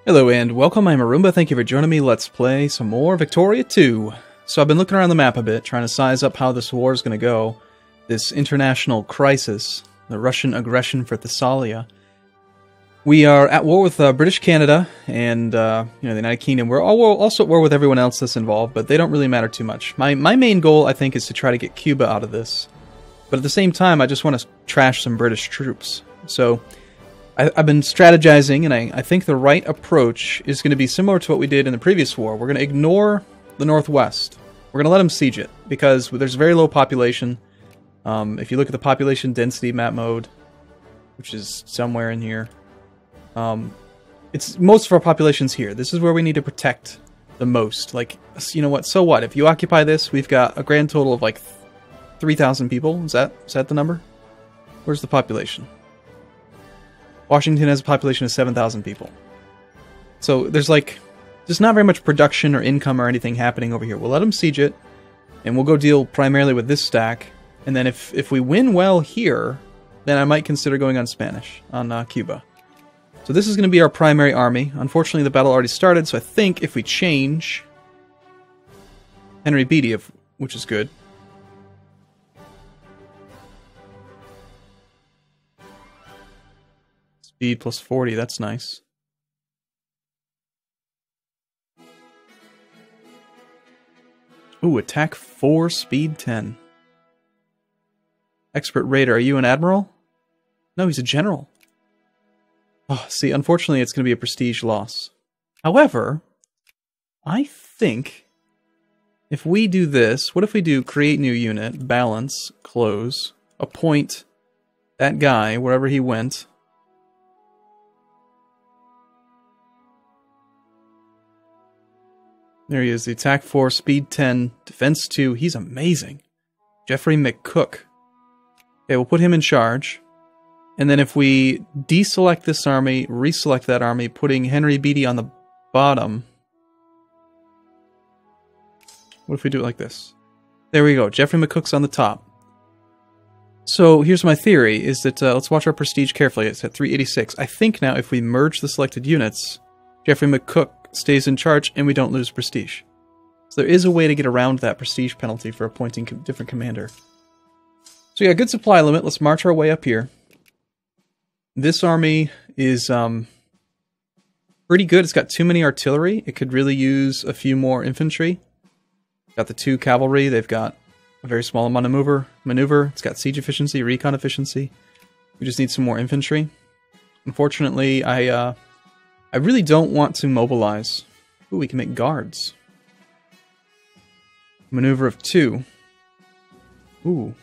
Hello and welcome, I'm Arumba, thank you for joining me. Let's play some more Victoria 2. So I've been looking around the map a bit, trying to size up how this war is going to go. This international crisis, the Russian aggression for Thessalia. We are at war with British Canada and the United Kingdom. We're also at war with everyone else that's involved, but they don't really matter too much. My main goal, I think, is to try to get Cuba out of this. But at the same time, I just want to trash some British troops. So I've been strategizing, and I think the right approach is going to be similar to what we did in the previous war. We're going to ignore the Northwest. We're going to let them siege it, because there's very low population. If you look at the population density map mode, which is somewhere in here, it's most of our population's here. This is where we need to protect the most. Like, you know what? So what? If you occupy this, we've got a grand total of like 3,000 people. Is that the number? Where's the population? Washington has a population of 7,000 people. So there's like just not very much production or income or anything happening over here. We'll let them siege it, and we'll go deal primarily with this stack. And then if we win well here, then I might consider going on Spanish, on Cuba. So this is going to be our primary army. Unfortunately, the battle already started, so I think if we change Henry Beatty, which is good. Speed plus 40, that's nice. Ooh, attack 4, speed 10. Expert raider, are you an admiral? No, he's a general. Oh, see, unfortunately it's going to be a prestige loss. However, I think if we do this, what if we do create new unit, balance, close, appoint that guy wherever he went. There he is, the attack 4, speed 10, defense 2. He's amazing. Jeffrey McCook. Okay, we'll put him in charge. And then if we deselect this army, reselect that army, putting Henry Beatty on the bottom. What if we do it like this? There we go, Jeffrey McCook's on the top. So here's my theory, is that, let's watch our prestige carefully. It's at 386. I think now if we merge the selected units, Jeffrey McCook stays in charge, and we don't lose prestige. So there is a way to get around that prestige penalty for appointing different commander. So yeah, good supply limit. Let's march our way up here. This army is pretty good. It's got too many artillery. It could really use a few more infantry. Got the 2 cavalry. They've got a very small amount of maneuver. It's got siege efficiency, recon efficiency. We just need some more infantry. Unfortunately, I really don't want to mobilize. Ooh, we can make guards. Maneuver of 2. Ooh.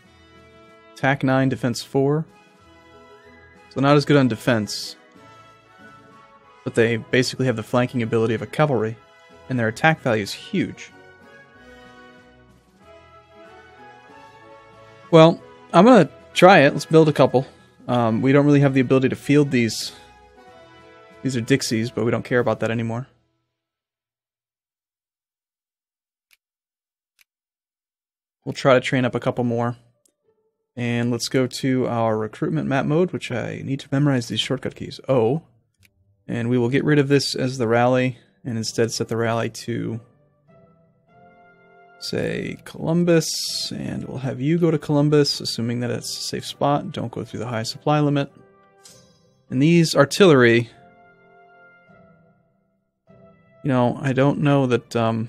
Attack 9, defense 4. So not as good on defense. But they basically have the flanking ability of a cavalry. And their attack value is huge. Well, I'm going to try it. Let's build a couple. We don't really have the ability to field these. These are Dixies, but we don't care about that anymore. We'll try to train up a couple more. And let's go to our recruitment map mode, which I need to memorize these shortcut keys. O. And we will get rid of this as the rally, and instead set the rally to, say, Columbus. And we'll have you go to Columbus, assuming that it's a safe spot. Don't go through the high supply limit. And these artillery, you know, I don't know that,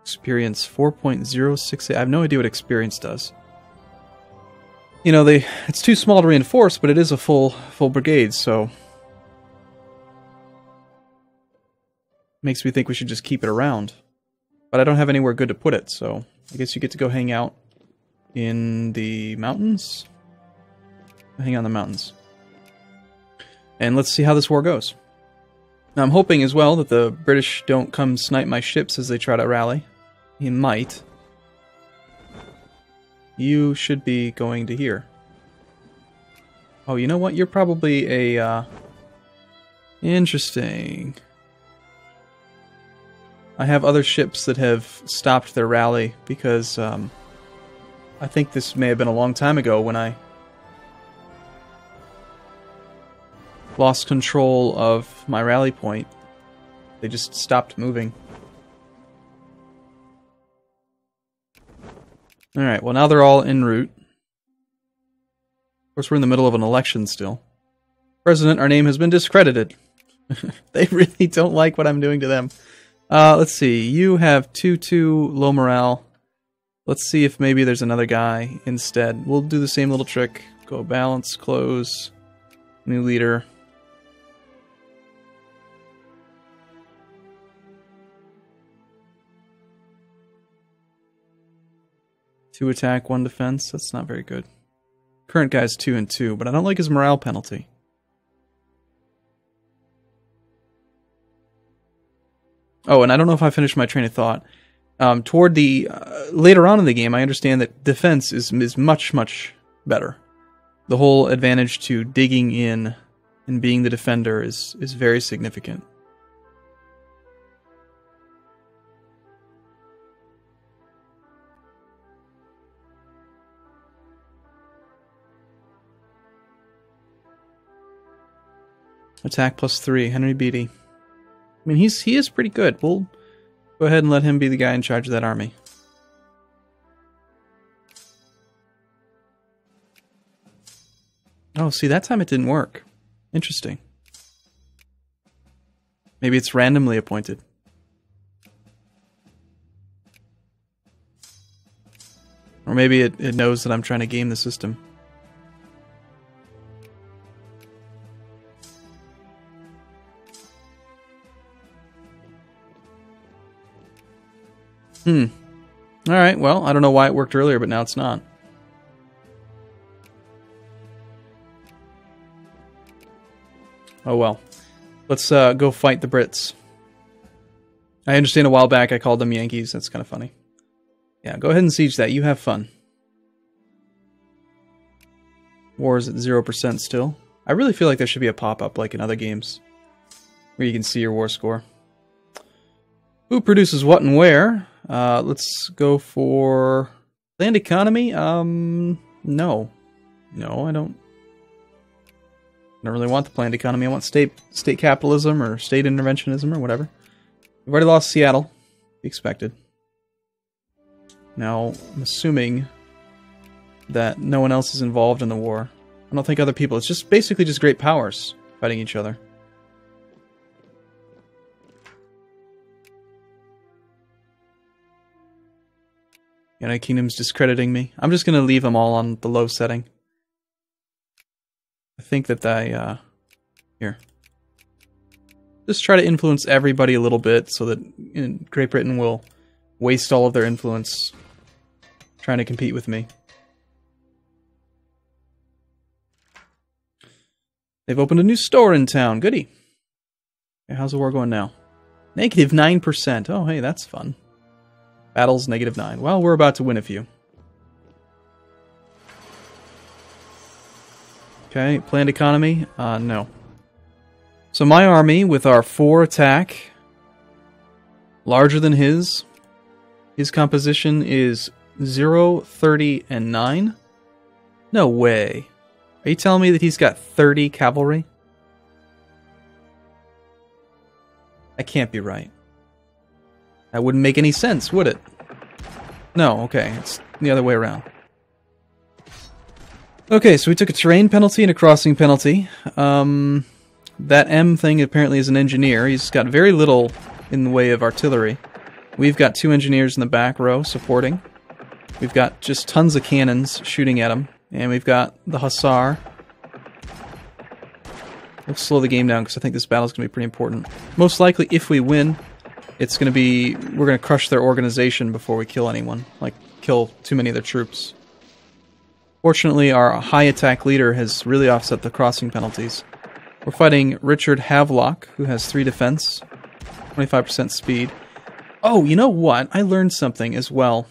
experience 4.068. I have no idea what experience does. You know, it's too small to reinforce, but it is a full brigade, so makes me think we should just keep it around. But I don't have anywhere good to put it, so I guess you get to go hang out in the mountains. Hang out in the mountains. And let's see how this war goes. Now, I'm hoping as well that the British don't come snipe my ships as they try to rally. He might. You should be going to here. Oh, you know what? You're probably a, interesting. I have other ships that have stopped their rally because, I think this may have been a long time ago when I lost control of my rally point. They just stopped moving. Alright, well now they're all en route. Of course, we're in the middle of an election still. President, our name has been discredited. They really don't like what I'm doing to them. Let's see. You have 2-2 low morale. Let's see if maybe there's another guy instead. We'll do the same little trick. Go balance, close, new leader. Two attack, one defense. That's not very good. Current guy's 2-2, but I don't like his morale penalty. Oh, and I don't know if I finished my train of thought. Toward the later on in the game, I understand that defense is much, much better. The whole advantage to digging in and being the defender is very significant. Attack +3, Henry Beatty. I mean, he is pretty good. We'll go ahead and let him be the guy in charge of that army. Oh, see, that time it didn't work. Interesting. Maybe it's randomly appointed. Or maybe it knows that I'm trying to game the system. Alright, well, I don't know why it worked earlier, but now it's not. Oh well. Let's go fight the Brits. I understand a while back I called them Yankees. That's kind of funny. Yeah, go ahead and siege that. You have fun. War is at 0% still. I really feel like there should be a pop-up like in other games where you can see your war score. Who produces what and where? Let's go for land economy. No. No, I don't really want the planned economy. I want state capitalism or state interventionism or whatever. We've already lost Seattle. Be expected. Now, I'm assuming that no one else is involved in the war. I don't think other people. It's just basically just great powers fighting each other. United Kingdom's discrediting me. I'm just going to leave them all on the low setting. I think that here. Just try to influence everybody a little bit so that Great Britain will waste all of their influence trying to compete with me. They've opened a new store in town. Goody. Okay, how's the war going now? -9%. Oh, hey, that's fun. Battles, -9. Well, we're about to win a few. Okay, planned economy? No. So my army, with our 4 attack, larger than his composition is 0, 30, and 9? No way. Are you telling me that he's got 30 cavalry? That can't be right. That wouldn't make any sense, would it? No, okay, it's the other way around. Okay, so we took a terrain penalty and a crossing penalty. That M thing apparently is an engineer. He's got very little in the way of artillery. We've got 2 engineers in the back row supporting. We've got just tons of cannons shooting at him. And we've got the Hussar. We'll slow the game down because I think this battle's going to be pretty important. Most likely, if we win, it's going to be... we're going to crush their organization before we kill anyone. Like, kill too many of their troops. Fortunately, our high attack leader has really offset the crossing penalties. We're fighting Richard Havelock, who has 3 defense, 25% speed. Oh, you know what? I learned something as well.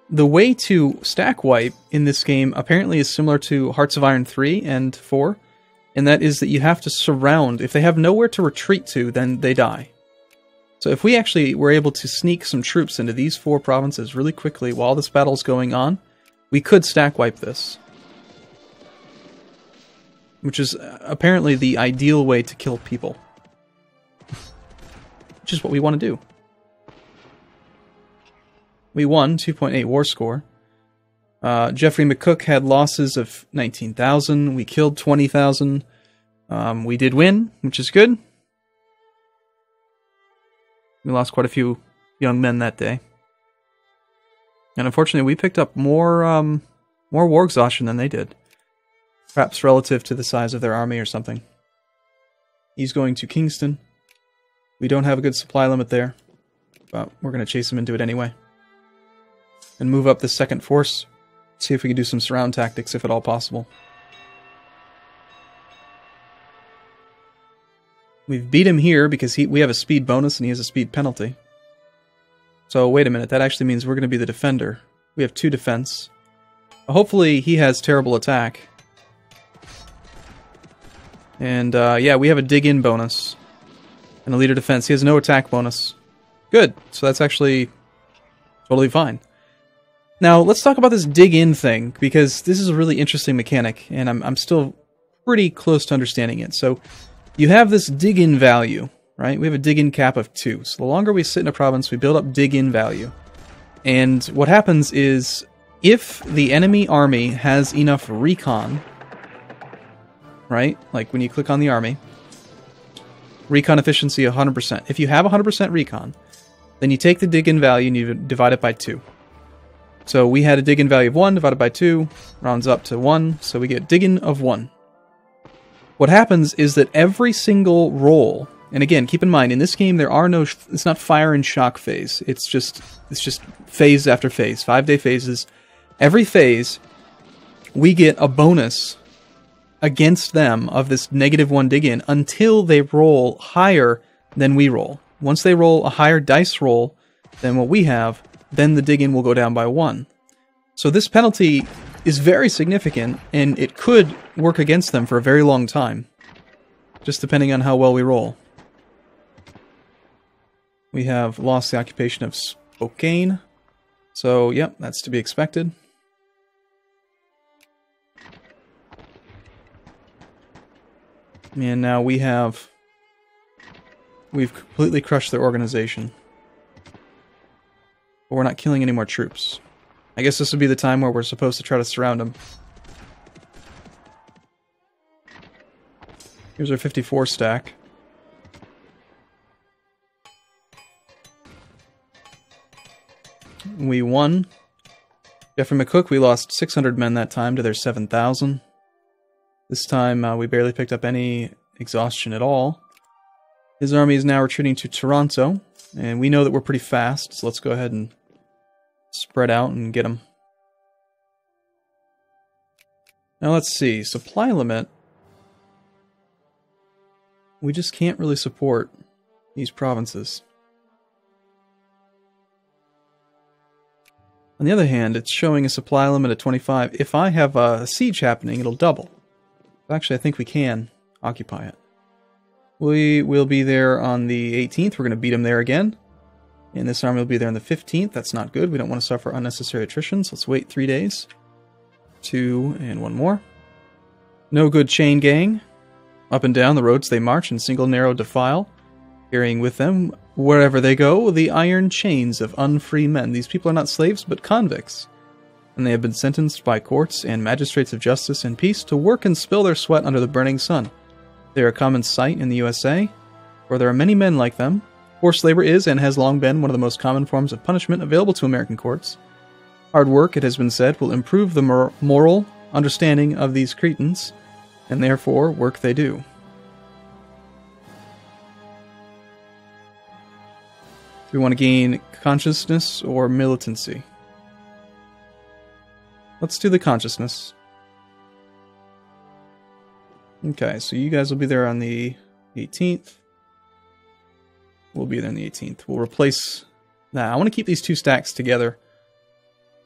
The way to stack wipe in this game apparently is similar to Hearts of Iron 3 and 4, and that is that you have to surround. If they have nowhere to retreat to, then they die. So if we actually were able to sneak some troops into these 4 provinces really quickly while this battle's going on, we could stack wipe this. Which is apparently the ideal way to kill people. Which is what we want to do. We won 2.8 war score. Jeffrey McCook had losses of 19,000. We killed 20,000. We did win, which is good. We lost quite a few young men that day. And unfortunately, we picked up more war exhaustion than they did. Perhaps relative to the size of their army or something. He's going to Kingston. We don't have a good supply limit there, but we're going to chase him into it anyway. And move up the second force. See if we can do some surround tactics, if at all possible. We've beat him here because we have a speed bonus and he has a speed penalty. So wait a minute, that actually means we're going to be the defender. We have 2 defense. Hopefully he has terrible attack. And yeah, we have a dig-in bonus. And a leader defense. He has no attack bonus. Good, so that's actually totally fine. Now, let's talk about this dig-in thing, because this is a really interesting mechanic, and I'm still pretty close to understanding it. So, you have this dig-in value, right? We have a dig-in cap of 2. So the longer we sit in a province, we build up dig-in value. And what happens is, if the enemy army has enough recon, right? Like when you click on the army, recon efficiency 100%. If you have 100% recon, then you take the dig-in value and you divide it by 2. So we had a dig-in value of 1 divided by 2, rounds up to 1, so we get dig-in of 1. What happens is that every single roll, and again, keep in mind, in this game there are no, it's not fire and shock phase, it's just phase after phase, 5-day phases. Every phase, we get a bonus against them of this -1 dig-in until they roll higher than we roll. Once they roll a higher dice roll than what we have, then the dig-in will go down by 1. So this penalty is very significant, and it could work against them for a very long time, just depending on how well we roll. We have lost the occupation of Spokane, so yep, that's to be expected. And now we've completely crushed their organization. But we're not killing any more troops. I guess this would be the time where we're supposed to try to surround them. Here's our 54 stack. We won. Jeffrey McCook, we lost 600 men that time to their 7,000. This time we barely picked up any exhaustion at all. His army is now retreating to Toronto, and we know that we're pretty fast, so let's go ahead and spread out and get them. Now let's see, supply limit. We just can't really support these provinces. On the other hand, it's showing a supply limit of 25. If I have a siege happening, it'll double. Actually, I think we can occupy it. We will be there on the 18th. We're going to beat them there again. And this army will be there on the 15th. That's not good. We don't want to suffer unnecessary attrition, so let's wait 3 days. 2 and 1 more. No good chain gang. Up and down the roads they march in single narrow defile, carrying with them, wherever they go, the iron chains of unfree men. These people are not slaves, but convicts. And they have been sentenced by courts and magistrates of justice and peace to work and spill their sweat under the burning sun. They are a common sight in the USA, for there are many men like them. Forced labor is and has long been one of the most common forms of punishment available to American courts. Hard work, it has been said, will improve the moral understanding of these Cretans, and therefore work they do. Do we want to gain consciousness or militancy? Let's do the consciousness. Okay, so you guys will be there on the 18th. We'll be there on the 18th. We'll replace... Nah, I want to keep these 2 stacks together.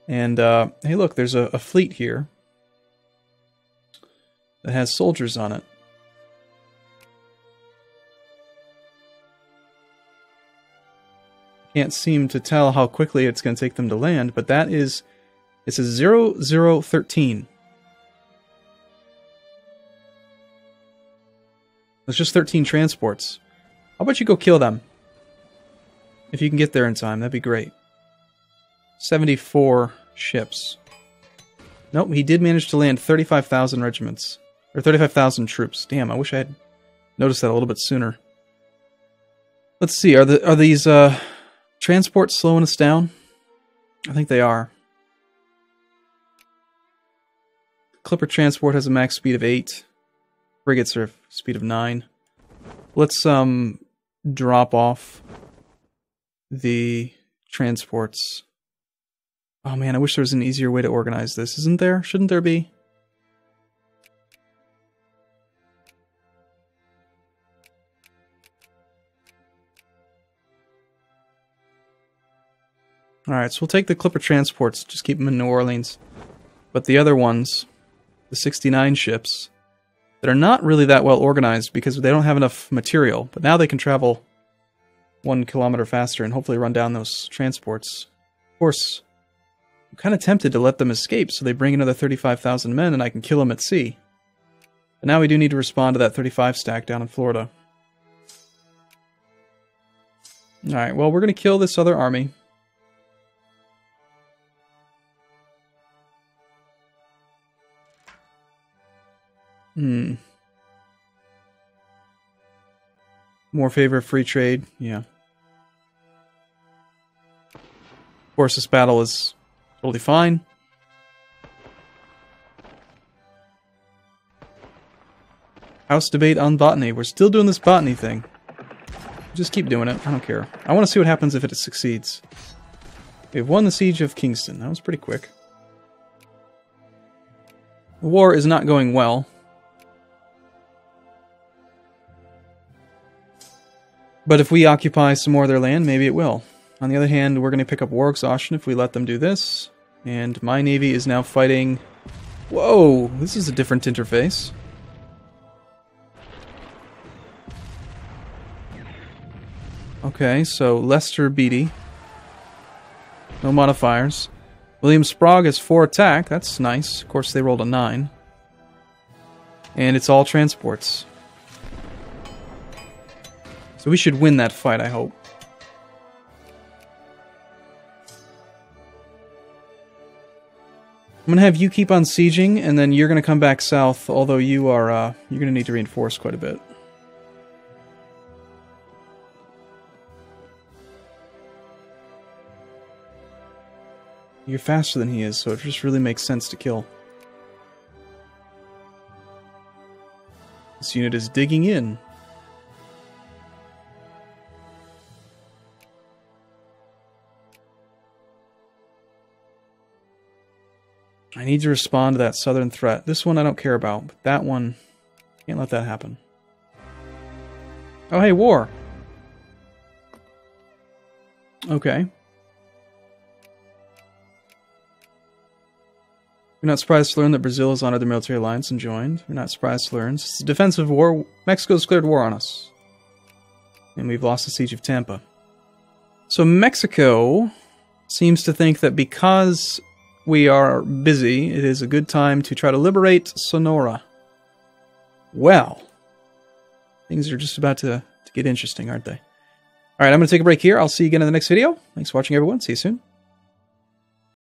And, hey look, there's a fleet here that has soldiers on it. Can't seem to tell how quickly it's going to take them to land, but that is... It's a 0013. There's just 13 transports. How about you go kill them? If you can get there in time, that'd be great. 74 ships. Nope, he did manage to land 35,000 regiments. Or 35,000 troops. Damn, I wish I had noticed that a little bit sooner. Let's see, are these transports slowing us down? I think they are. Clipper transport has a max speed of 8. Frigates are speed of 9. Let's drop off the transports. Oh man, I wish there was an easier way to organize this. Isn't there? Shouldn't there be? Alright, so we'll take the Clipper transports, just keep them in New Orleans. But the other ones, the 69 ships, that are not really that well organized because they don't have enough material, but now they can travel 1 kilometer faster and hopefully run down those transports. Of course, I'm kind of tempted to let them escape so they bring another 35,000 men and I can kill them at sea. But now we do need to respond to that 35 stack down in Florida. Alright, well, we're going to kill this other army. More favor of free trade, yeah. Of course, this battle is totally fine. House debate on botany. We're still doing this botany thing. Just keep doing it. I don't care. I want to see what happens if it succeeds. We've won the siege of Kingston. That was pretty quick. The war is not going well. But if we occupy some more of their land, maybe it will. On the other hand, we're going to pick up war exhaustion if we let them do this. And my navy is now fighting... Whoa! This is a different interface. Okay, so Lester Beatty. No modifiers. William Sprague has 4 attack. That's nice. Of course, they rolled a 9. And it's all transports. So we should win that fight, I hope. I'm going to have you keep on sieging, and then you're going to come back south, although you are, you're going to need to reinforce quite a bit. You're faster than he is, so it just really makes sense to kill. This unit is digging in. I need to respond to that southern threat. This one I don't care about, but that one, can't let that happen. Oh, hey, war! Okay. We're not surprised to learn that Brazil has honored their military alliance and joined. We're not surprised to learn. It's a defensive war. Mexico's declared war on us. And we've lost the siege of Tampa. So Mexico seems to think that because we are busy, it is a good time to try to liberate Sonora. Well, things are just about to get interesting, aren't they? Alright, I'm going to take a break here. I'll see you again in the next video. Thanks for watching, everyone. See you soon.